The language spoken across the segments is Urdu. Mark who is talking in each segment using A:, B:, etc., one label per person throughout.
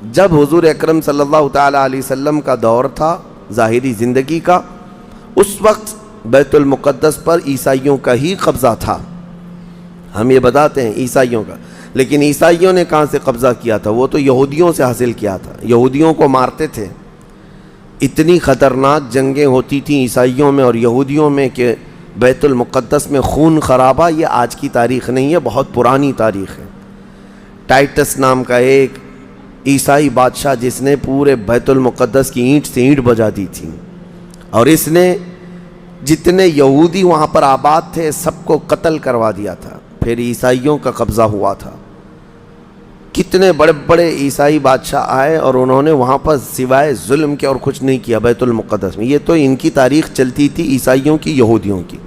A: جب حضور اکرم صلی اللہ تعالیٰ علیہ وسلم کا دور تھا ظاہری زندگی کا، اس وقت بیت المقدس پر عیسائیوں کا ہی قبضہ تھا. ہم یہ بتاتے ہیں عیسائیوں کا، لیکن عیسائیوں نے کہاں سے قبضہ کیا تھا؟ وہ تو یہودیوں سے حاصل کیا تھا. یہودیوں کو مارتے تھے. اتنی خطرناک جنگیں ہوتی تھیں عیسائیوں میں اور یہودیوں میں کہ بیت المقدس میں خون خرابہ یہ آج کی تاریخ نہیں ہے، بہت پرانی تاریخ ہے. ٹائٹس نام کا ایک عیسائی بادشاہ جس نے پورے بیت المقدس کی اینٹ سے اینٹ بجا دی تھی، اور اس نے جتنے یہودی وہاں پر آباد تھے سب کو قتل کروا دیا تھا. پھر عیسائیوں کا قبضہ ہوا تھا. کتنے بڑے بڑے عیسائی بادشاہ آئے اور انہوں نے وہاں پر سوائے ظلم کے اور کچھ نہیں کیا بیت المقدس میں. یہ تو ان کی تاریخ چلتی تھی عیسائیوں کی، یہودیوں کی.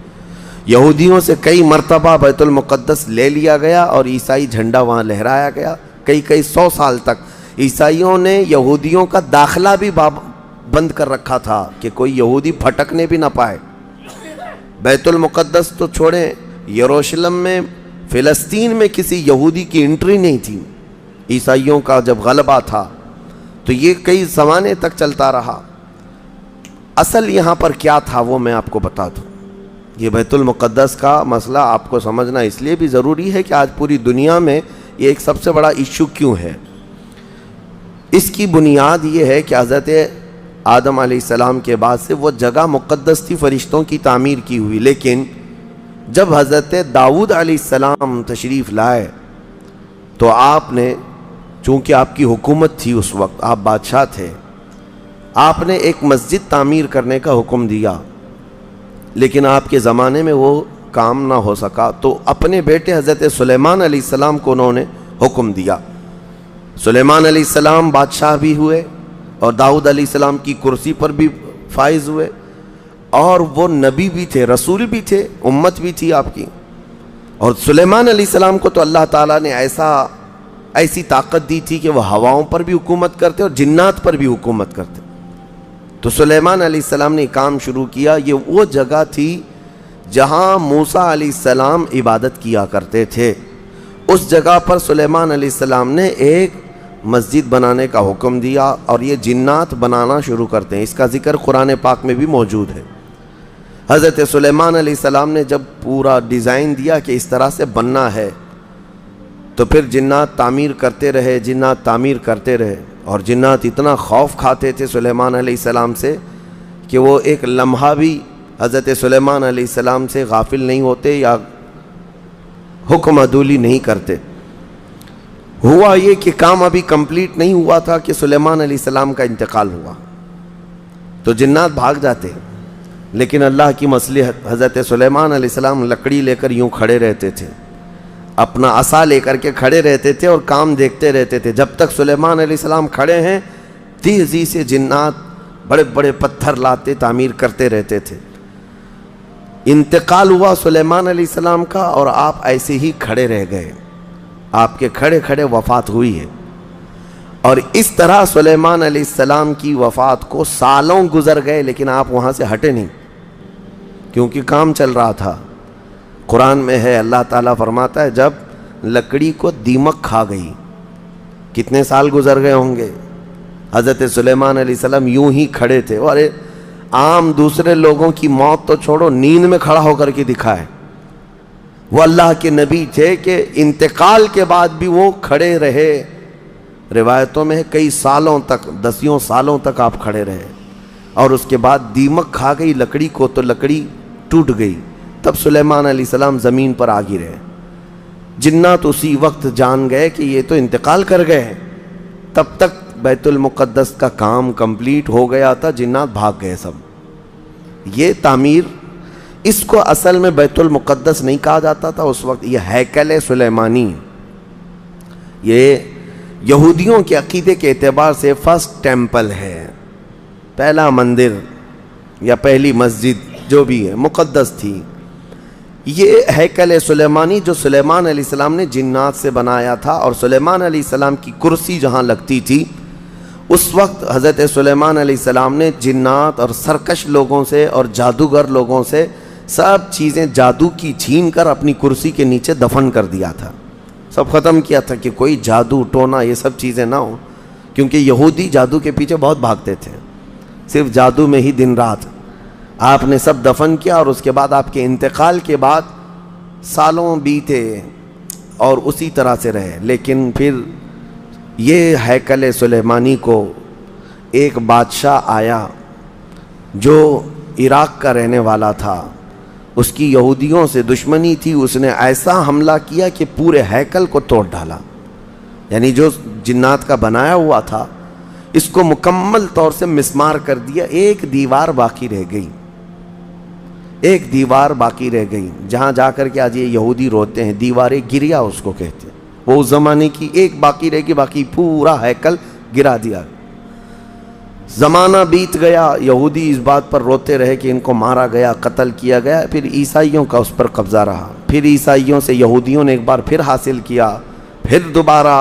A: یہودیوں سے کئی مرتبہ بیت المقدس لے لیا گیا اور عیسائی جھنڈا وہاں لہرایا گیا. کئی 100 سال تک عیسائیوں نے یہودیوں کا داخلہ بھی بند کر رکھا تھا کہ کوئی یہودی پھٹکنے بھی نہ پائے. بیت المقدس تو چھوڑیں، یروشلم میں فلسطین میں کسی یہودی کی انٹری نہیں تھی. عیسائیوں کا جب غلبہ تھا تو یہ کئی زمانے تک چلتا رہا. اصل یہاں پر کیا تھا وہ میں آپ کو بتا دوں. یہ بیت المقدس کا مسئلہ آپ کو سمجھنا اس لیے بھی ضروری ہے کہ آج پوری دنیا میں یہ ایک سب سے بڑا ایشو کیوں ہے. اس کی بنیاد یہ ہے کہ حضرت آدم علیہ السلام کے بعد سے وہ جگہ مقدس تھی، فرشتوں کی تعمیر کی ہوئی. لیکن جب حضرت داؤد علیہ السلام تشریف لائے تو آپ نے، چونکہ آپ کی حکومت تھی اس وقت، آپ بادشاہ تھے، آپ نے ایک مسجد تعمیر کرنے کا حکم دیا. لیکن آپ کے زمانے میں وہ کام نہ ہو سکا تو اپنے بیٹے حضرت سلیمان علیہ السلام کو انہوں نے حکم دیا. سلیمان علیہ السلام بادشاہ بھی ہوئے اور داؤد علیہ السلام کی کرسی پر بھی فائز ہوئے، اور وہ نبی بھی تھے، رسول بھی تھے، امت بھی تھی آپ کی. اور سلیمان علیہ السلام کو تو اللہ تعالیٰ نے ایسی طاقت دی تھی کہ وہ ہواؤں پر بھی حکومت کرتے اور جنات پر بھی حکومت کرتے. تو سلیمان علیہ السلام نے کام شروع کیا. یہ وہ جگہ تھی جہاں موسیٰ علیہ السلام عبادت کیا کرتے تھے. اس جگہ پر سلیمان علیہ السلام نے ایک مسجد بنانے کا حکم دیا اور یہ جنات بنانا شروع کرتے ہیں. اس کا ذکر قرآن پاک میں بھی موجود ہے. حضرت سلیمان علیہ السلام نے جب پورا ڈیزائن دیا کہ اس طرح سے بننا ہے تو پھر جنات تعمیر کرتے رہے اور جنات اتنا خوف کھاتے تھے سلیمان علیہ السلام سے کہ وہ ایک لمحہ بھی حضرت سلیمان علیہ السلام سے غافل نہیں ہوتے یا حکم عدولی نہیں کرتے. ہوا یہ کہ کام ابھی کمپلیٹ نہیں ہوا تھا کہ سلیمان علیہ السلام کا انتقال ہوا تو جنات بھاگ جاتے. لیکن اللہ کی مصلحت، حضرت سلیمان علیہ السلام لکڑی لے کر یوں کھڑے رہتے تھے، اپنا عصا لے کر کے کھڑے رہتے تھے اور کام دیکھتے رہتے تھے. جب تک سلیمان علیہ السلام کھڑے ہیں تیزی سے جنات بڑے بڑے پتھر لاتے تعمیر کرتے رہتے تھے. انتقال ہوا سلیمان علیہ السلام کا اور آپ ایسے ہی کھڑے رہ گئے. آپ کے کھڑے کھڑے وفات ہوئی ہے. اور اس طرح سلیمان علیہ السلام کی وفات کو سالوں گزر گئے لیکن آپ وہاں سے ہٹے نہیں کیونکہ کام چل رہا تھا. قرآن میں ہے، اللہ تعالیٰ فرماتا ہے جب لکڑی کو دیمک کھا گئی، کتنے سال گزر گئے ہوں گے. حضرت سلیمان علیہ السلام یوں ہی کھڑے تھے. اور عام دوسرے لوگوں کی موت تو چھوڑو، نیند میں کھڑا ہو کر کے دکھائے. وہ اللہ کے نبی تھے کہ انتقال کے بعد بھی وہ کھڑے رہے. روایتوں میں کئی سالوں تک، 10 سالوں تک آپ کھڑے رہے. اور اس کے بعد دیمک کھا گئی لکڑی کو تو لکڑی ٹوٹ گئی. تب سلیمان علیہ السلام زمین پر آ گرے. جنات اسی وقت جان گئے کہ یہ تو انتقال کر گئے. تب تک بیت المقدس کا کام کمپلیٹ ہو گیا تھا، جنات بھاگ گئے سب. یہ تعمیر، اس کو اصل میں بیت المقدس نہیں کہا جاتا تھا اس وقت، یہ ہیکل سلیمانی. یہ یہودیوں کے عقیدے کے اعتبار سے فرسٹ ٹیمپل ہے، پہلا مندر یا پہلی مسجد جو بھی ہے مقدس تھی. یہ ہیکل سلیمانی جو سلیمان علیہ السلام نے جنات سے بنایا تھا، اور سلیمان علیہ السلام کی کرسی جہاں لگتی تھی اس وقت حضرت سلیمان علیہ السلام نے جنات اور سرکش لوگوں سے اور جادوگر لوگوں سے سب چیزیں جادو کی چھین کر اپنی کرسی کے نیچے دفن کر دیا تھا. سب ختم کیا تھا کہ کوئی جادو ٹونا یہ سب چیزیں نہ ہوں. کیونکہ یہودی جادو کے پیچھے بہت بھاگتے تھے، صرف جادو میں ہی دن رات۔ آپ نے سب دفن کیا اور اس کے بعد آپ کے انتقال کے بعد سالوں بیتے اور اسی طرح سے رہے، لیکن پھر یہ ہیکل سلیمانی کو ایک بادشاہ آیا جو عراق کا رہنے والا تھا، اس کی یہودیوں سے دشمنی تھی، اس نے ایسا حملہ کیا کہ پورے ہیکل کو توڑ ڈالا، یعنی جو جنات کا بنایا ہوا تھا اس کو مکمل طور سے مسمار کر دیا، ایک دیوار باقی رہ گئی، ایک دیوار باقی رہ گئی، جہاں جا کر کے آج یہ یہودی روتے ہیں، دیواریں گریا اس کو کہتے ہیں، وہ اس زمانے کی ایک باقی رہ گئی، باقی پورا ہیکل گرا دیا۔ زمانہ بیت گیا، یہودی اس بات پر روتے رہے کہ ان کو مارا گیا، قتل کیا گیا، پھر عیسائیوں کا اس پر قبضہ رہا، پھر عیسائیوں سے یہودیوں نے ایک بار پھر حاصل کیا، پھر دوبارہ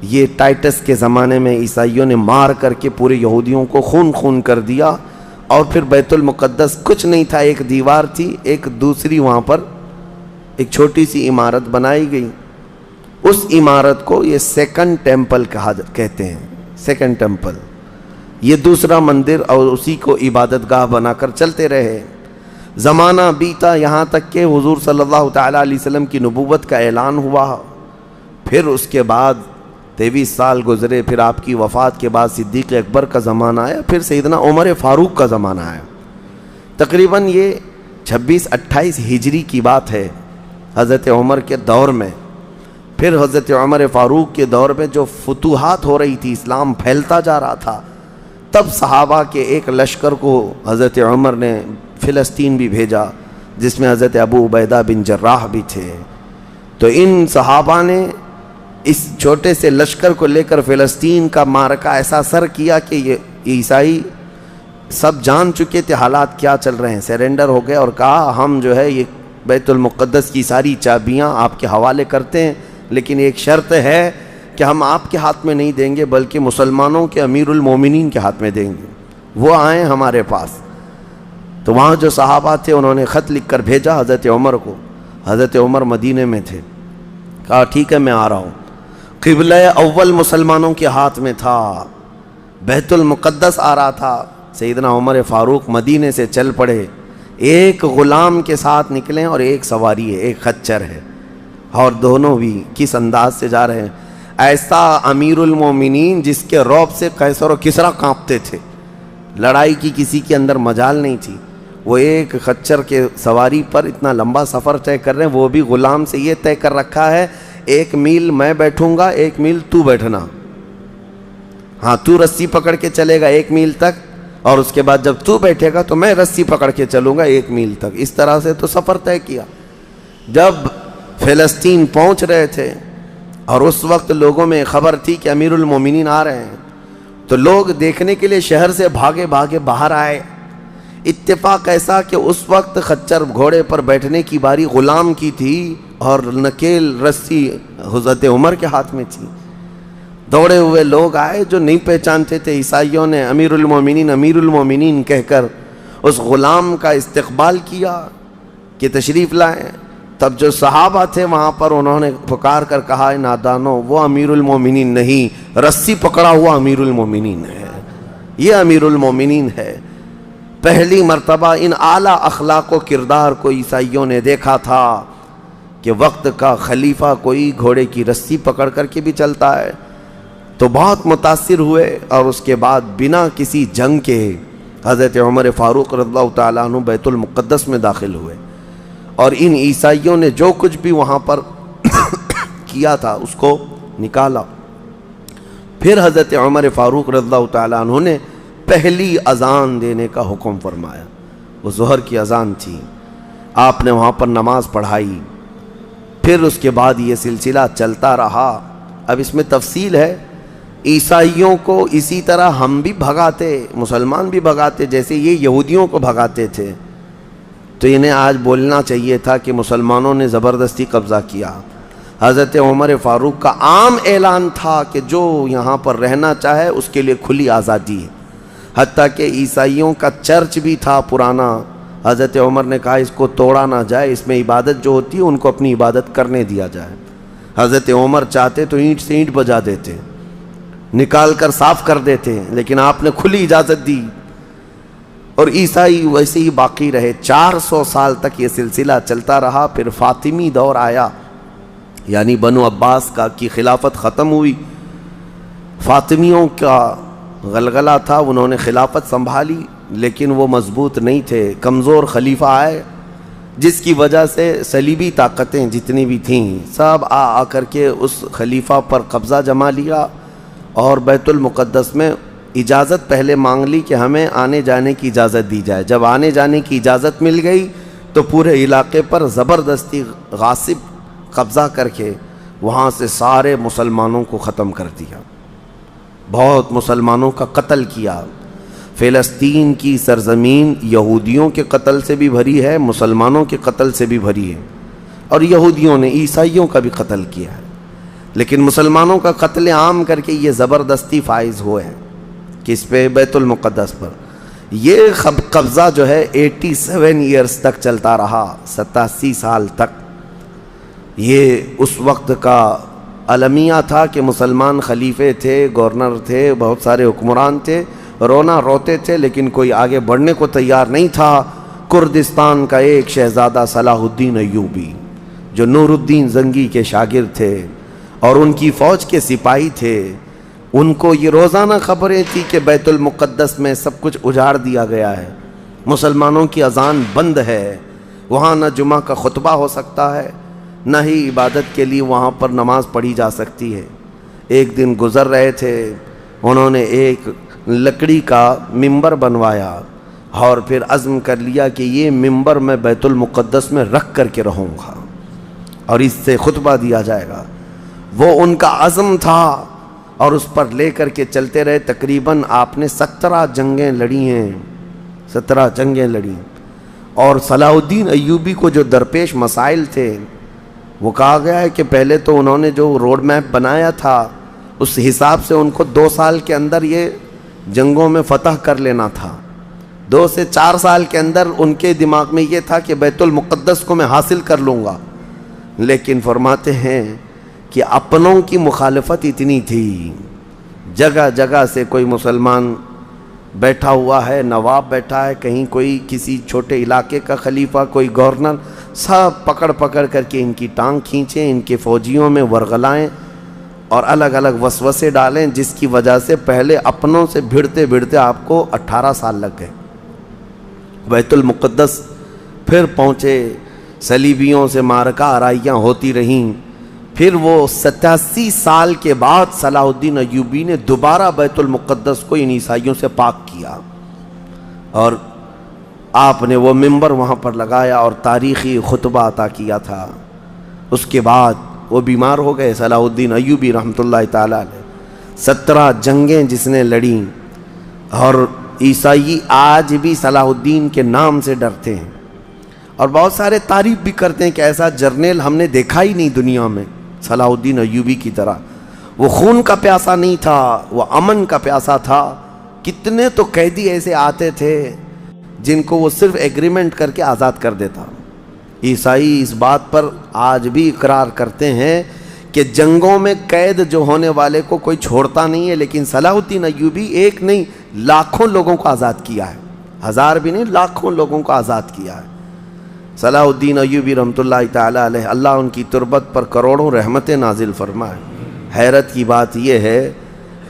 A: یہ ٹائٹس کے زمانے میں عیسائیوں نے مار کر کے پورے یہودیوں کو خون خون کر دیا، اور پھر بیت المقدس کچھ نہیں تھا، ایک دیوار تھی، ایک دوسری وہاں پر ایک چھوٹی سی عمارت بنائی گئی، اس عمارت کو یہ سیکنڈ ٹیمپل کہتے ہیں، سیکنڈ ٹیمپل، یہ دوسرا مندر، اور اسی کو عبادت گاہ بنا کر چلتے رہے۔ زمانہ بیتا یہاں تک کہ حضور صلی اللہ تعالیٰ علیہ وسلم کی نبوت کا اعلان ہوا، پھر اس کے بعد 23 سال گزرے، پھر آپ کی وفات کے بعد صدیق اکبر کا زمانہ آیا، پھر سیدنا عمر فاروق کا زمانہ آیا۔ تقریباً یہ 26-28 ہجری کی بات ہے، حضرت عمر کے دور میں، پھر حضرت عمر فاروق کے دور میں جو فتوحات ہو رہی تھی، اسلام پھیلتا جا رہا تھا، تب صحابہ کے ایک لشکر کو حضرت عمر نے فلسطین بھی بھیجا، جس میں حضرت ابو عبیدہ بن جراح بھی تھے۔ تو ان صحابہ نے اس چھوٹے سے لشکر کو لے کر فلسطین کا معرکہ ایسا سر کیا کہ یہ عیسائی سب جان چکے تھے حالات کیا چل رہے ہیں، سیرنڈر ہو گئے اور کہا ہم جو ہے یہ بیت المقدس کی ساری چابیاں آپ کے حوالے کرتے ہیں، لیکن ایک شرط ہے کہ ہم آپ کے ہاتھ میں نہیں دیں گے بلکہ مسلمانوں کے امیر المومنین کے ہاتھ میں دیں گے، وہ آئیں ہمارے پاس۔ تو وہاں جو صحابہ تھے انہوں نے خط لکھ کر بھیجا حضرت عمر کو، حضرت عمر مدینے میں تھے، کہا ٹھیک ہے میں آ رہا ہوں۔ قبلہ اول مسلمانوں کے ہاتھ میں تھا، بیت المقدس آ رہا تھا، سیدنا عمر فاروق مدینے سے چل پڑے، ایک غلام کے ساتھ نکلیں اور ایک سواری ہے، ایک خچر ہے، اور دونوں بھی کس انداز سے جا رہے ہیں، ایسا امیر المومنین جس کے رعب سے قیصر و کسریٰ کانپتے تھے، لڑائی کی کسی کے اندر مجال نہیں تھی، وہ ایک خچر کے سواری پر اتنا لمبا سفر طے کر رہے ہیں، وہ بھی غلام سے یہ طے کر رکھا ہے 1 میل میں بیٹھوں گا، 1 میل تو بیٹھنا، ہاں تو رسی پکڑ کے چلے گا 1 میل تک، اور اس کے بعد جب تو بیٹھے گا تو میں رسی پکڑ کے چلوں گا 1 میل تک، اس طرح سے تو سفر طے کیا۔ جب فلسطین پہنچ رہے تھے اور اس وقت لوگوں میں خبر تھی کہ امیر المومنین آ رہے ہیں، تو لوگ دیکھنے کے لیے شہر سے بھاگے بھاگے باہر آئے۔ اتفاق ایسا کہ اس وقت خچر گھوڑے پر بیٹھنے کی باری غلام کی تھی اور نکیل رسی حضرت عمر کے ہاتھ میں تھی۔ دوڑے ہوئے لوگ آئے جو نہیں پہچانتے تھے، عیسائیوں نے امیر المومنین کہہ کر اس غلام کا استقبال کیا کہ تشریف لائیں۔ تب جو صحابہ تھے وہاں پر انہوں نے پکار کر کہا نادانو، وہ امیر المومنین نہیں، رسی پکڑا ہوا امیر المومنین ہے، یہ امیر المومنین ہے۔ پہلی مرتبہ ان اعلیٰ اخلاق و کردار کو عیسائیوں نے دیکھا تھا کہ وقت کا خلیفہ کوئی گھوڑے کی رسی پکڑ کر کے بھی چلتا ہے، تو بہت متاثر ہوئے، اور اس کے بعد بنا کسی جنگ کے حضرت عمر فاروق رضی اللہ تعالیٰ عنہ بیت المقدس میں داخل ہوئے، اور ان عیسائیوں نے جو کچھ بھی وہاں پر کیا تھا اس کو نکالا۔ پھر حضرت عمر فاروق رضی اللہ تعالیٰ عنہ نے پہلی اذان دینے کا حکم فرمایا، وہ ظہر کی اذان تھی، آپ نے وہاں پر نماز پڑھائی۔ پھر اس کے بعد یہ سلسلہ چلتا رہا۔ اب اس میں تفصیل ہے، عیسائیوں کو اسی طرح ہم بھی بھگاتے، مسلمان بھی بھگاتے، جیسے یہ یہودیوں کو بھگاتے تھے، تو انہیں آج بولنا چاہیے تھا کہ مسلمانوں نے زبردستی قبضہ کیا۔ حضرت عمر فاروق کا عام اعلان تھا کہ جو یہاں پر رہنا چاہے اس کے لیے کھلی آزادی ہے، حتیٰ کہ عیسائیوں کا چرچ بھی تھا پرانا، حضرت عمر نے کہا اس کو توڑا نہ جائے، اس میں عبادت جو ہوتی ہے ان کو اپنی عبادت کرنے دیا جائے۔ حضرت عمر چاہتے تو اینٹ سے اینٹ بجا دیتے، نکال کر صاف کر دیتے، لیکن آپ نے کھلی اجازت دی، اور عیسائی ویسے ہی باقی رہے۔ 400 سال تک یہ سلسلہ چلتا رہا۔ پھر فاطمی دور آیا، یعنی بنو عباس کی خلافت ختم ہوئی، فاطمیوں کا غلغلہ تھا، انہوں نے خلافت سنبھالی، لیکن وہ مضبوط نہیں تھے، کمزور خلیفہ آئے، جس کی وجہ سے صلیبی طاقتیں جتنی بھی تھیں سب آ کر کے اس خلیفہ پر قبضہ جما لیا، اور بیت المقدس میں اجازت پہلے مانگ لی کہ ہمیں آنے جانے کی اجازت دی جائے۔ جب آنے جانے کی اجازت مل گئی تو پورے علاقے پر زبردستی غاصب قبضہ کر کے وہاں سے سارے مسلمانوں کو ختم کر دیا، بہت مسلمانوں کا قتل کیا۔ فلسطین کی سرزمین یہودیوں کے قتل سے بھی بھری ہے، مسلمانوں کے قتل سے بھی بھری ہے، اور یہودیوں نے عیسائیوں کا بھی قتل کیا ہے، لیکن مسلمانوں کا قتل عام کر کے یہ زبردستی فائز ہوئے ہیں کس پہ؟ بیت المقدس پر۔ یہ قبضہ جو ہے 87 ایئرز تک چلتا رہا، 87 سال تک۔ یہ اس وقت کا المیہ تھا کہ مسلمان خلیفے تھے، گورنر تھے، بہت سارے حکمران تھے، رونا روتے تھے، لیکن کوئی آگے بڑھنے کو تیار نہیں تھا۔ کردستان کا ایک شہزادہ صلاح الدین ایوبی، جو نور الدین زنگی کے شاگرد تھے اور ان کی فوج کے سپاہی تھے، ان کو یہ روزانہ خبریں تھی کہ بیت المقدس میں سب کچھ اجاڑ دیا گیا ہے، مسلمانوں کی اذان بند ہے، وہاں نہ جمعہ کا خطبہ ہو سکتا ہے، نہ ہی عبادت کے لیے وہاں پر نماز پڑھی جا سکتی ہے۔ ایک دن گزر رہے تھے، انہوں نے ایک لکڑی کا ممبر بنوایا اور پھر عزم کر لیا کہ یہ ممبر میں بیت المقدس میں رکھ کر کے رہوں گا اور اس سے خطبہ دیا جائے گا۔ وہ ان کا عزم تھا اور اس پر لے کر کے چلتے رہے۔ تقریباً آپ نے 17 جنگیں لڑی ہیں، 17 جنگیں لڑی، اور صلاح الدین ایوبی کو جو درپیش مسائل تھے وہ کہا گیا ہے کہ پہلے تو انہوں نے جو روڈ میپ بنایا تھا اس حساب سے ان کو 2 سال کے اندر یہ جنگوں میں فتح کر لینا تھا۔ 2 سے 4 سال کے اندر ان کے دماغ میں یہ تھا کہ بیت المقدس کو میں حاصل کر لوں گا، لیکن فرماتے ہیں کہ اپنوں کی مخالفت اتنی تھی، جگہ جگہ سے کوئی مسلمان بیٹھا ہوا ہے، نواب بیٹھا ہے، کہیں کوئی کسی چھوٹے علاقے کا خلیفہ، کوئی گورنر، سب پکڑ پکڑ کر کے ان کی ٹانگ کھینچیں، ان کے فوجیوں میں ورغلائیں اور الگ الگ وسوسے ڈالیں، جس کی وجہ سے پہلے اپنوں سے بھڑتے بھڑتے آپ کو 18 سال لگ گئے۔ بیت المقدس پھر پہنچے، صلیبیوں سے معرکہ آرائیاں ہوتی رہیں، پھر وہ 87 سال کے بعد صلاح الدین ایوبی نے دوبارہ بیت المقدس کو ان عیسائیوں سے پاک کیا، اور آپ نے وہ ممبر وہاں پر لگایا اور تاریخی خطبہ عطا کیا تھا۔ اس کے بعد وہ بیمار ہو گئے صلاح الدین ایوبی رحمۃ اللہ تعالیٰ علیہ۔ 17 جنگیں جس نے لڑیں، اور عیسائی آج بھی صلاح الدین کے نام سے ڈرتے ہیں، اور بہت سارے تعریف بھی کرتے ہیں کہ ایسا جرنیل ہم نے دیکھا ہی نہیں دنیا میں صلاح الدین ایوبی کی طرح۔ وہ خون کا پیاسا نہیں تھا، وہ امن کا پیاسا تھا۔ کتنے تو قیدی ایسے آتے تھے جن کو وہ صرف ایگریمنٹ کر کے آزاد کر دیتا۔ عیسائی اس بات پر آج بھی اقرار کرتے ہیں کہ جنگوں میں قید جو ہونے والے کو کوئی چھوڑتا نہیں ہے، لیکن صلاح الدین ایوبی ایک نہیں لاکھوں لوگوں کو آزاد کیا ہے، 1000 بھی نہیں، لاکھوں لوگوں کو آزاد کیا ہے۔ صلاح الدین ایوبی رحمۃ اللہ تعالیٰ علیہ، اللہ ان کی تربت پر کروڑوں رحمتیں نازل فرمائے۔ حیرت کی بات یہ ہے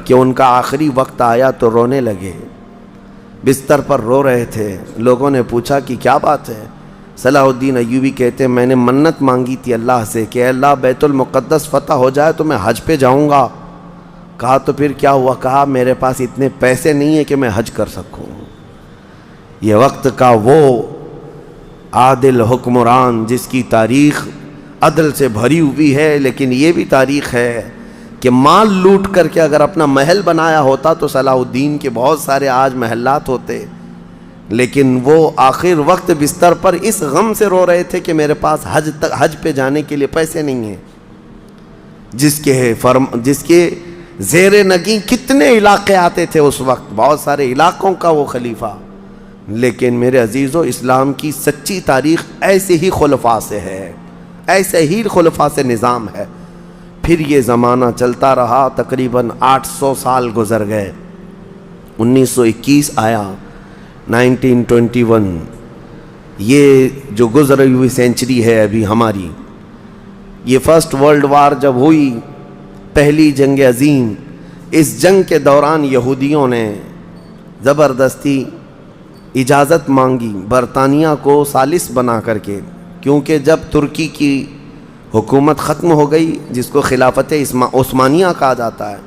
A: کہ ان کا آخری وقت آیا تو رونے لگے، بستر پر رو رہے تھے۔ لوگوں نے پوچھا کہ کیا بات ہے؟ صلاح الدین ایوبی کہتے ہیں میں نے منت مانگی تھی اللہ سے کہ اے اللہ بیت المقدس فتح ہو جائے تو میں حج پہ جاؤں گا۔ کہا تو پھر کیا ہوا؟ کہا میرے پاس اتنے پیسے نہیں ہیں کہ میں حج کر سکوں۔ یہ وقت کا وہ عادل حکمران جس کی تاریخ عدل سے بھری ہوئی ہے، لیکن یہ بھی تاریخ ہے کہ مال لوٹ کر کے اگر اپنا محل بنایا ہوتا تو صلاح الدین کے بہت سارے آج محلات ہوتے، لیکن وہ آخر وقت بستر پر اس غم سے رو رہے تھے کہ میرے پاس حج پہ جانے کے لیے پیسے نہیں ہیں۔ جس کے زیر نگیں کتنے علاقے آتے تھے اس وقت، بہت سارے علاقوں کا وہ خلیفہ۔ لیکن میرے عزیزو، اسلام کی سچی تاریخ ایسے ہی خلفاء سے ہے، ایسے ہی خلفاء سے نظام ہے۔ پھر یہ زمانہ چلتا رہا، تقریباً 800 سال گزر گئے، 1921 آیا، 1921، یہ جو گزری ہوئی سینچری ہے ابھی ہماری، یہ فرسٹ ورلڈ وار جب ہوئی، پہلی جنگ عظیم، اس جنگ کے دوران یہودیوں نے زبردستی اجازت مانگی برطانیہ کو ثالث بنا کر کے، کیونکہ جب ترکی کی حکومت ختم ہو گئی، جس کو خلافت عثمانیہ کہا جاتا ہے،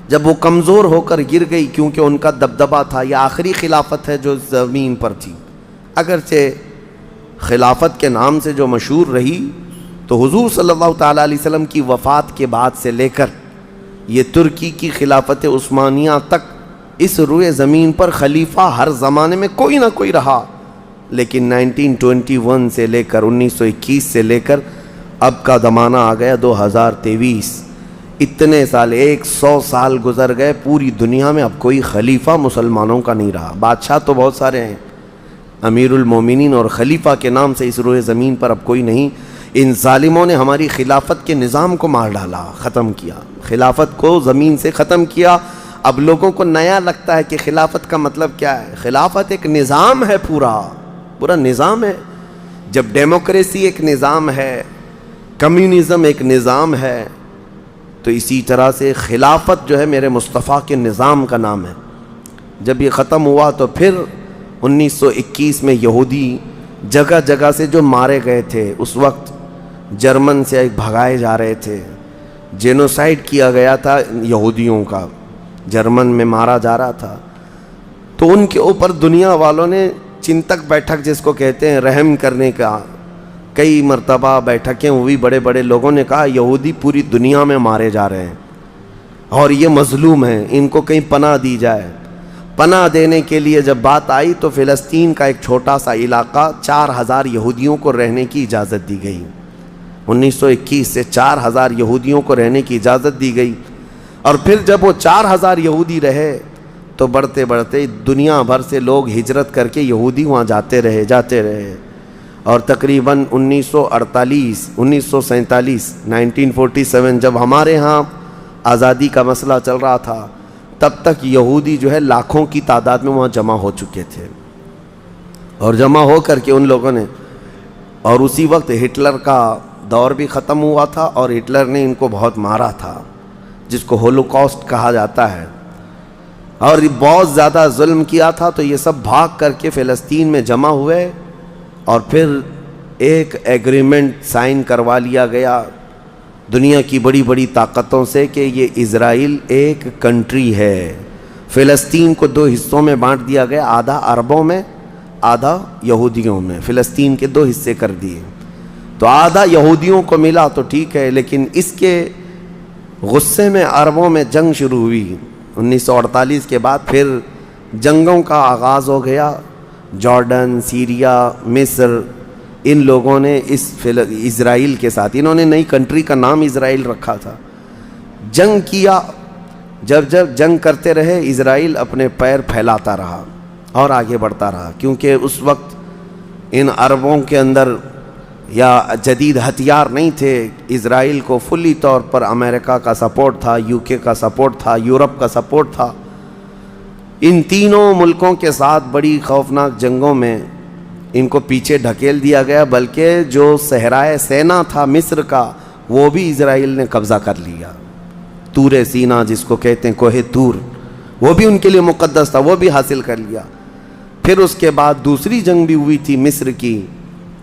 A: جب وہ کمزور ہو کر گر گئی، کیونکہ ان کا دبدبہ تھا، یہ آخری خلافت ہے جو زمین پر تھی، اگرچہ خلافت کے نام سے جو مشہور رہی، تو حضور صلی اللہ تعالیٰ علیہ وسلم کی وفات کے بعد سے لے کر یہ ترکی کی خلافت عثمانیہ تک اس روئے زمین پر خلیفہ ہر زمانے میں کوئی نہ کوئی رہا، لیکن 1921 سے لے کر 1921 سے لے کر اب کا زمانہ آ گیا 2023، اتنے سال، 100 سال گزر گئے، پوری دنیا میں اب کوئی خلیفہ مسلمانوں کا نہیں رہا۔ بادشاہ تو بہت سارے ہیں، امیر المومنین اور خلیفہ کے نام سے اس روئے زمین پر اب کوئی نہیں۔ ان ظالموں نے ہماری خلافت کے نظام کو مار ڈالا، ختم کیا، خلافت کو زمین سے ختم کیا۔ اب لوگوں کو نیا لگتا ہے کہ خلافت کا مطلب کیا ہے۔ خلافت ایک نظام ہے، پورا نظام ہے۔ جب ڈیموکریسی ایک نظام ہے، کمیونزم ایک نظام ہے، تو اسی طرح سے خلافت جو ہے میرے مصطفیٰ کے نظام کا نام ہے۔ جب یہ ختم ہوا تو پھر 1921 میں یہودی جگہ جگہ سے جو مارے گئے تھے، اس وقت جرمن سے بھگائے جا رہے تھے، جینوسائیڈ کیا گیا تھا یہودیوں کا، جرمن میں مارا جا رہا تھا، تو ان کے اوپر دنیا والوں نے چنتک بیٹھک جس کو کہتے ہیں، رحم کرنے کا کئی مرتبہ بیٹھکیں ہوئی، بڑے بڑے لوگوں نے کہا یہودی پوری دنیا میں مارے جا رہے ہیں اور یہ مظلوم ہیں، ان کو کہیں پناہ دی جائے۔ پناہ دینے کے لیے جب بات آئی تو فلسطین کا ایک چھوٹا سا علاقہ 4000 یہودیوں کو رہنے کی اجازت دی گئی۔ 1921 سے 4000 یہودیوں کو رہنے کی اجازت دی گئی، اور پھر جب وہ 4000 یہودی رہے تو بڑھتے بڑھتے دنیا بھر سے لوگ ہجرت کر کے یہودی وہاں جاتے رہے، اور تقریباً 1948 1947 1947 جب ہمارے ہاں آزادی کا مسئلہ چل رہا تھا، تب تک یہودی جو ہے لاکھوں کی تعداد میں وہاں جمع ہو چکے تھے، اور جمع ہو کر کے ان لوگوں نے، اور اسی وقت ہٹلر کا دور بھی ختم ہوا تھا، اور ہٹلر نے ان کو بہت مارا تھا، جس کو ہولوکاسٹ کہا جاتا ہے، اور بہت زیادہ ظلم کیا تھا۔ تو یہ سب بھاگ کر کے فلسطین میں جمع ہوئے، اور پھر ایک ایگریمنٹ سائن کروا لیا گیا دنیا کی بڑی بڑی طاقتوں سے کہ یہ اسرائیل ایک کنٹری ہے۔ فلسطین کو 2 حصوں میں بانٹ دیا گیا، آدھا عربوں میں، آدھا یہودیوں میں، فلسطین کے 2 حصے کر دیے۔ تو آدھا یہودیوں کو ملا تو ٹھیک ہے، لیکن اس کے غصے میں عربوں میں جنگ شروع ہوئی۔ 1948 کے بعد پھر جنگوں کا آغاز ہو گیا، جارڈن، سیریا، مصر، ان لوگوں نے اس اسرائیل کے ساتھ، انہوں نے نئی کنٹری کا نام اسرائیل رکھا تھا، جنگ کیا۔ جب جنگ کرتے رہے، اسرائیل اپنے پیر پھیلاتا رہا اور آگے بڑھتا رہا، کیونکہ اس وقت ان عربوں کے اندر یا جدید ہتھیار نہیں تھے۔ اسرائیل کو فلی طور پر امریکہ کا سپورٹ تھا، UK کا سپورٹ تھا، یورپ کا سپورٹ تھا۔ ان تینوں ملکوں کے ساتھ بڑی خوفناک جنگوں میں ان کو پیچھے ڈھکیل دیا گیا، بلکہ جو صحرائے سینا تھا مصر کا، وہ بھی اسرائیل نے قبضہ کر لیا۔ طور سینا جس کو کہتے ہیں، کوہ طور، وہ بھی ان کے لیے مقدس تھا، وہ بھی حاصل کر لیا۔ پھر اس کے بعد دوسری جنگ بھی ہوئی تھی مصر کی،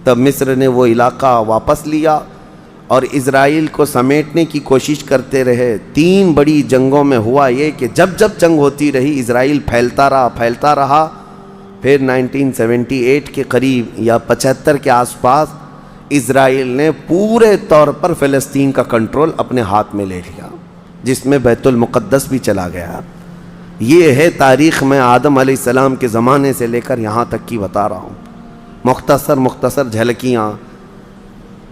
A: تب مصر نے وہ علاقہ واپس لیا اور اسرائیل کو سمیٹنے کی کوشش کرتے رہے۔ 3 بڑی جنگوں میں ہوا یہ کہ جب جنگ ہوتی رہی، اسرائیل پھیلتا رہا۔ پھر 1978 کے قریب یا 75 کے آس پاس اسرائیل نے پورے طور پر فلسطین کا کنٹرول اپنے ہاتھ میں لے لیا، جس میں بیت المقدس بھی چلا گیا۔ یہ ہے تاریخ میں آدم علیہ السلام کے زمانے سے لے کر یہاں تک کی بتا رہا ہوں، مختصر جھلکیاں۔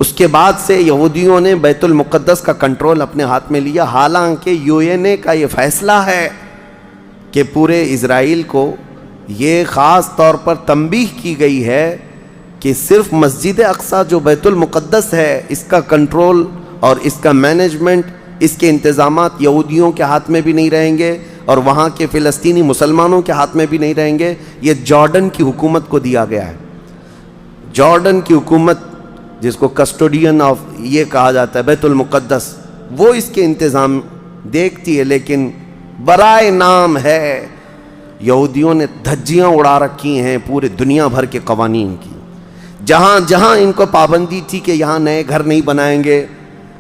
A: اس کے بعد سے یہودیوں نے بیت المقدس کا کنٹرول اپنے ہاتھ میں لیا، حالانکہ UN کا یہ فیصلہ ہے کہ پورے اسرائیل کو یہ خاص طور پر تنبیہ کی گئی ہے کہ صرف مسجد اقصی جو بیت المقدس ہے، اس کا کنٹرول اور اس کا مینجمنٹ اس کے انتظامات یہودیوں کے ہاتھ میں بھی نہیں رہیں گے اور وہاں کے فلسطینی مسلمانوں کے ہاتھ میں بھی نہیں رہیں گے، یہ جارڈن کی حکومت کو دیا گیا ہے۔ جارڈن کی حکومت جس کو کسٹوڈین آف یہ کہا جاتا ہے بیت المقدس، وہ اس کے انتظام دیکھتی ہے، لیکن برائے نام ہے یہودیوں نے دھجیاں اڑا رکھی ہیں پورے دنیا بھر کے قوانین کی۔ جہاں جہاں ان کو پابندی تھی کہ یہاں نئے گھر نہیں بنائیں گے،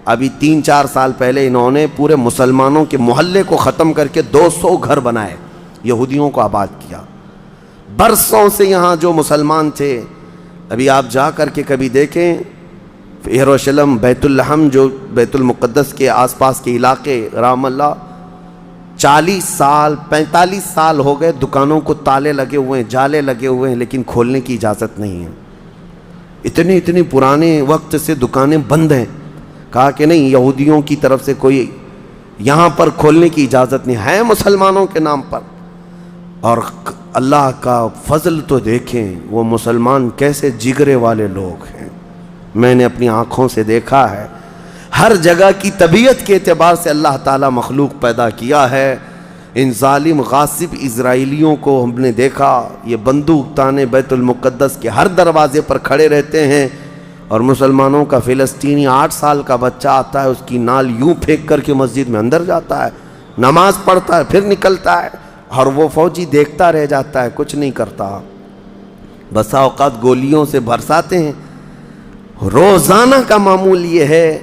A: ابھی 3-4 سال پہلے انہوں نے پورے مسلمانوں کے محلے کو ختم کر کے 200 گھر بنائے، یہودیوں کو آباد کیا۔ برسوں سے یہاں جو مسلمان تھے، ابھی آپ جا کر کے کبھی دیکھیں یروشلم، بیت الحم جو بیت المقدس کے آس پاس کے علاقے، رام اللہ 40 سال 45 سال ہو گئے دکانوں کو تالے لگے ہوئے ہیں، جالے لگے ہوئے ہیں، لیکن کھولنے کی اجازت نہیں ہے۔ اتنے پرانے وقت سے دکانیں بند ہیں، کہا کہ نہیں یہودیوں کی طرف سے کوئی یہاں پر کھولنے کی اجازت نہیں ہے، مسلمانوں کے نام پر۔ اور اللہ کا فضل تو دیکھیں، وہ مسلمان کیسے جگرے والے لوگ ہیں، میں نے اپنی آنکھوں سے دیکھا ہے۔ ہر جگہ کی طبیعت کے اعتبار سے اللہ تعالیٰ مخلوق پیدا کیا ہے۔ ان ظالم غاصب اسرائیلیوں کو ہم نے دیکھا، یہ بندوق تانے بیت المقدس کے ہر دروازے پر کھڑے رہتے ہیں، اور مسلمانوں کا فلسطینی 8 سال کا بچہ آتا ہے، اس کی نال یوں پھینک کر کے مسجد میں اندر جاتا ہے، نماز پڑھتا ہے، پھر نکلتا ہے، اور وہ فوجی دیکھتا رہ جاتا ہے، کچھ نہیں کرتا۔ بسا اوقات گولیوں سے برساتے ہیں، روزانہ کا معمول یہ ہے۔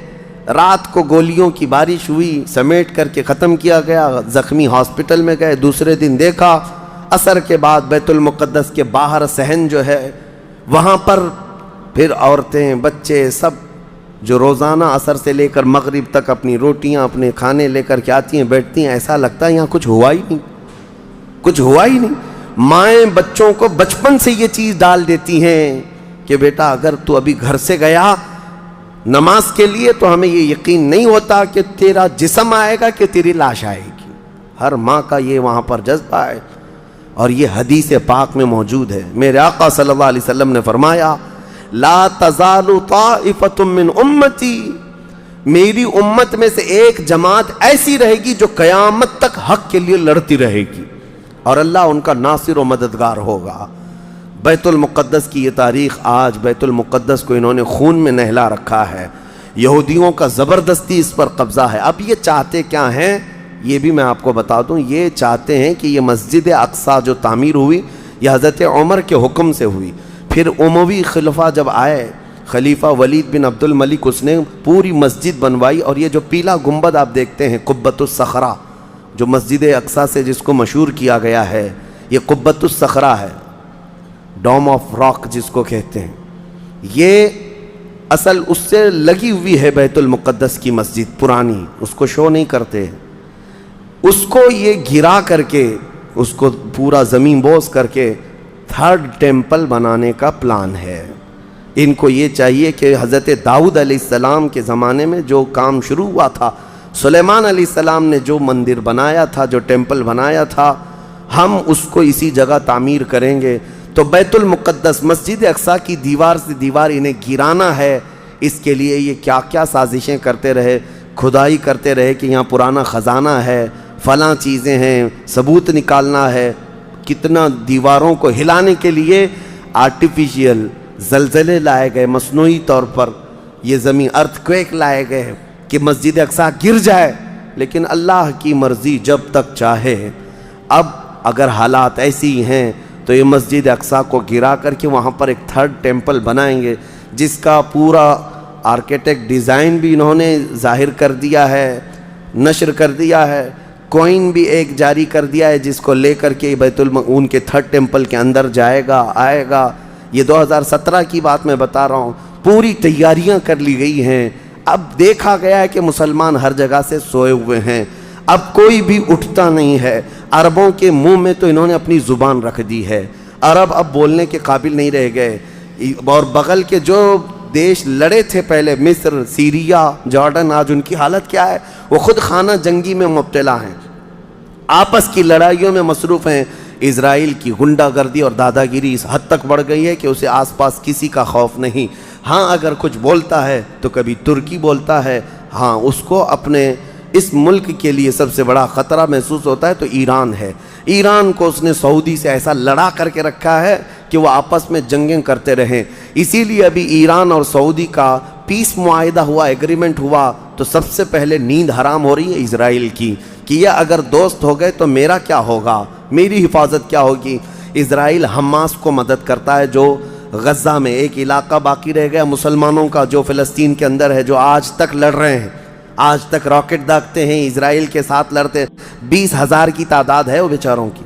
A: رات کو گولیوں کی بارش ہوئی، سمیٹ کر کے ختم کیا گیا، زخمی ہاسپٹل میں گئے، دوسرے دن دیکھا عصر کے بعد بیت المقدس کے باہر صحن جو ہے وہاں پر پھر عورتیں بچے سب جو روزانہ عصر سے لے کر مغرب تک اپنی روٹیاں اپنے کھانے لے کر کے آتی ہیں، بیٹھتی ہیں، ایسا لگتا ہے یہاں کچھ ہوا ہی نہیں، کچھ ہوا ہی نہیں۔ مائیں بچوں کو بچپن سے یہ چیز ڈال دیتی ہیں کہ بیٹا اگر تو ابھی گھر سے گیا نماز کے لیے تو ہمیں یہ یقین نہیں ہوتا کہ تیرا جسم آئے گا کہ تیری لاش آئے گی۔ ہر ماں کا یہ وہاں پر جذبہ ہے، اور یہ حدیث پاک میں موجود ہے۔ میرے آقا صلی اللہ علیہ وسلم نے فرمایا لا تزال طائفۃ من امتی، میری امت میں سے ایک جماعت ایسی رہے گی جو قیامت تک حق کے لیے لڑتی رہے گی، اور اللہ ان کا ناصر و مددگار ہوگا۔ بیت المقدس کی یہ تاریخ آج، بیت المقدس کو انہوں نے خون میں نہلا رکھا ہے، یہودیوں کا زبردستی اس پر قبضہ ہے۔ اب یہ چاہتے کیا ہیں یہ بھی میں آپ کو بتا دوں، یہ چاہتے ہیں کہ یہ مسجد اقصیٰ جو تعمیر ہوئی یہ حضرت عمر کے حکم سے ہوئی، پھر اموی خلفاء جب آئے، خلیفہ ولید بن عبد الملک، اس نے پوری مسجد بنوائی، اور یہ جو پیلا گنبد آپ دیکھتے ہیں قبۃ الصخرہ جو مسجد اقصیٰ سے جس کو مشہور کیا گیا ہے، یہ قبۃ الصخرہ ہے، ڈوم آف راک جس کو کہتے ہیں، یہ اصل اس سے لگی ہوئی ہے بیت المقدس کی مسجد پرانی، اس کو شو نہیں کرتے، اس کو یہ گرا کر کے اس کو پورا زمین بوس کر کے 3rd ٹیمپل بنانے کا پلان ہے۔ ان کو یہ چاہیے کہ حضرت داؤد علیہ السلام کے زمانے میں جو کام شروع ہوا تھا، سلیمان علیہ السلام نے جو مندر بنایا تھا، جو ٹیمپل بنایا تھا، ہم اس کو اسی جگہ تعمیر کریں گے۔ تو بیت المقدس مسجد اقصیٰ کی دیوار سے دیوار انہیں گرانا ہے، اس کے لیے یہ کیا کیا سازشیں کرتے رہے، کھدائی کرتے رہے کہ یہاں پرانا خزانہ ہے، فلاں چیزیں ہیں، ثبوت نکالنا ہے۔ کتنا دیواروں کو ہلانے کے لیے آرٹیفیشیل زلزلے لائے گئے، مصنوعی طور پر یہ زمین ارتھ کویک لائے گئے کہ مسجد اقصیٰ گر جائے، لیکن اللہ کی مرضی جب تک چاہے۔ اب اگر حالات ایسی ہیں تو یہ مسجد اقصیٰ کو گرا کر کے وہاں پر ایک 3rd ٹیمپل بنائیں گے، جس کا پورا آرکیٹیکٹ ڈیزائن بھی انہوں نے ظاہر کر دیا ہے، نشر کر دیا ہے، کوئن بھی ایک جاری کر دیا ہے جس کو لے کر کے ان کے 3rd ٹیمپل کے اندر جائے گا، آئے گا۔ یہ 2017 کی بات میں بتا رہا ہوں، پوری تیاریاں کر لی گئی ہیں۔ اب دیکھا گیا ہے کہ مسلمان ہر جگہ سے سوئے ہوئے ہیں، اب کوئی بھی اٹھتا نہیں ہے۔ عربوں کے منہ میں تو انہوں نے اپنی زبان رکھ دی ہے، عرب اب بولنے کے قابل نہیں رہ گئے، اور بغل کے جو دیش لڑے تھے پہلے، مصر، سیریا، جارڈن، آج ان کی حالت کیا ہے؟ وہ خود خانہ جنگی میں مبتلا ہیں، آپس کی لڑائیوں میں مصروف ہیں۔ اسرائیل کی غنڈہ گردی اور دادا گیری اس حد تک بڑھ گئی ہے کہ اسے آس پاس کسی کا خوف نہیں۔ ہاں اگر کچھ بولتا ہے تو کبھی ترکی بولتا ہے، ہاں اس کو اپنے اس ملک کے لیے سب سے بڑا خطرہ محسوس ہوتا ہے تو ایران ہے۔ ایران کو اس نے سعودی سے ایسا لڑا کر کے رکھا ہے کہ وہ آپس میں جنگیں کرتے رہیں، اسی لیے ابھی ایران اور سعودی کا پیس معاہدہ ہوا، ایگریمنٹ ہوا، تو سب سے پہلے نیند حرام ہو رہی ہے اسرائیل کی کہ یہ اگر دوست ہو گئے تو میرا کیا ہوگا، میری حفاظت کیا ہوگی۔ اسرائیل حماس کو مدد کرتا ہے، جو غزہ میں ایک علاقہ باقی رہ گیا مسلمانوں کا جو فلسطین کے اندر ہے، جو آج تک لڑ رہے ہیں، آج تک راکٹ داغتے ہیں، اسرائیل کے ساتھ لڑتے ہیں۔ 20,000 کی تعداد ہے وہ بیچاروں کی،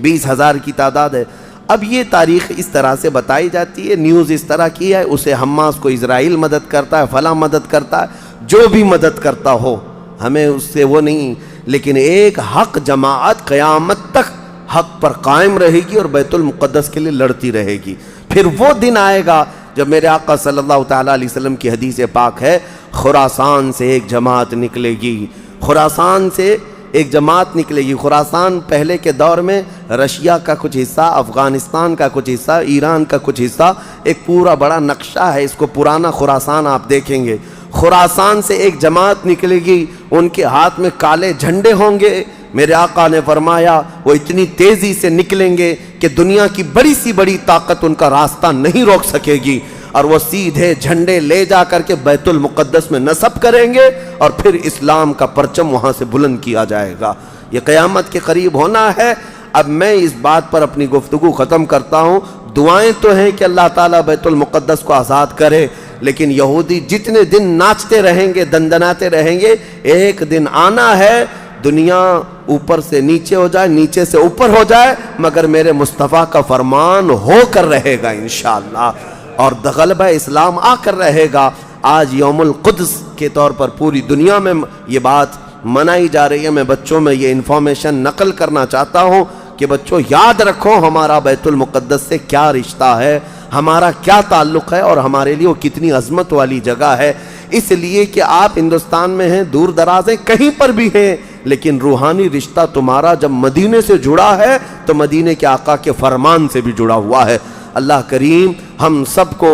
A: 20,000 کی تعداد ہے۔ اب یہ تاریخ اس طرح سے بتائی جاتی ہے، نیوز اس طرح کی ہے، اسے حماس کو اسرائیل مدد کرتا ہے، فلاں مدد کرتا ہے، جو بھی مدد کرتا ہو ہمیں اس سے وہ نہیں، لیکن ایک حق جماعت قیامت تک حق پر قائم رہے گی اور بیت المقدس کے لیے لڑتی رہے گی۔ پھر وہ دن آئے گا جب میرے آقا صلی اللہ تعالیٰ علیہ وسلم کی حدیث پاک ہے، خراسان سے ایک جماعت نکلے گی، خراسان سے ایک جماعت نکلے گی۔ خراسان پہلے کے دور میں رشیا کا کچھ حصہ، افغانستان کا کچھ حصہ، ایران کا کچھ حصہ، ایک پورا بڑا نقشہ ہے، اس کو پرانا خراسان آپ دیکھیں گے۔ خراسان سے ایک جماعت نکلے گی، ان کے ہاتھ میں کالے جھنڈے ہوں گے۔ میرے آقا نے فرمایا وہ اتنی تیزی سے نکلیں گے کہ دنیا کی بڑی سی بڑی طاقت ان کا راستہ نہیں روک سکے گی، اور وہ سیدھے جھنڈے لے جا کر کے بیت المقدس میں نصب کریں گے، اور پھر اسلام کا پرچم وہاں سے بلند کیا جائے گا۔ یہ قیامت کے قریب ہونا ہے۔ اب میں اس بات پر اپنی گفتگو ختم کرتا ہوں۔ دعائیں تو ہیں کہ اللہ تعالیٰ بیت المقدس کو آزاد کرے، لیکن یہودی جتنے دن ناچتے رہیں گے، دندناتے رہیں گے، ایک دن آنا ہے دنیا اوپر سے نیچے ہو جائے، نیچے سے اوپر ہو جائے، مگر میرے مصطفیٰ کا فرمان ہو کر رہے گا انشاءاللہ، اور غلبہ اسلام آ کر رہے گا۔ آج یوم القدس کے طور پر پوری دنیا میں یہ بات منائی جا رہی ہے۔ میں بچوں میں یہ انفارمیشن نقل کرنا چاہتا ہوں کہ بچوں یاد رکھو ہمارا بیت المقدس سے کیا رشتہ ہے، ہمارا کیا تعلق ہے، اور ہمارے لیے وہ کتنی عظمت والی جگہ ہے۔ اس لیے کہ آپ ہندوستان میں ہیں، دور دراز ہیں، کہیں پر بھی ہیں، لیکن روحانی رشتہ تمہارا جب مدینے سے جڑا ہے تو مدینے کے آقا کے فرمان سے بھی جڑا ہوا ہے۔ اللہ کریم ہم سب کو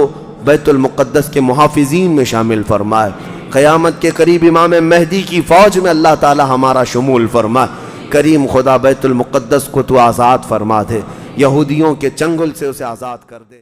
A: بیت المقدس کے محافظین میں شامل فرمائے۔ قیامت کے قریب امام مہدی کی فوج میں اللہ تعالی ہمارا شمول فرمائے۔ کریم خدا بیت المقدس کو تو آزاد فرما دے، یہودیوں کے چنگل سے اسے آزاد کر دے۔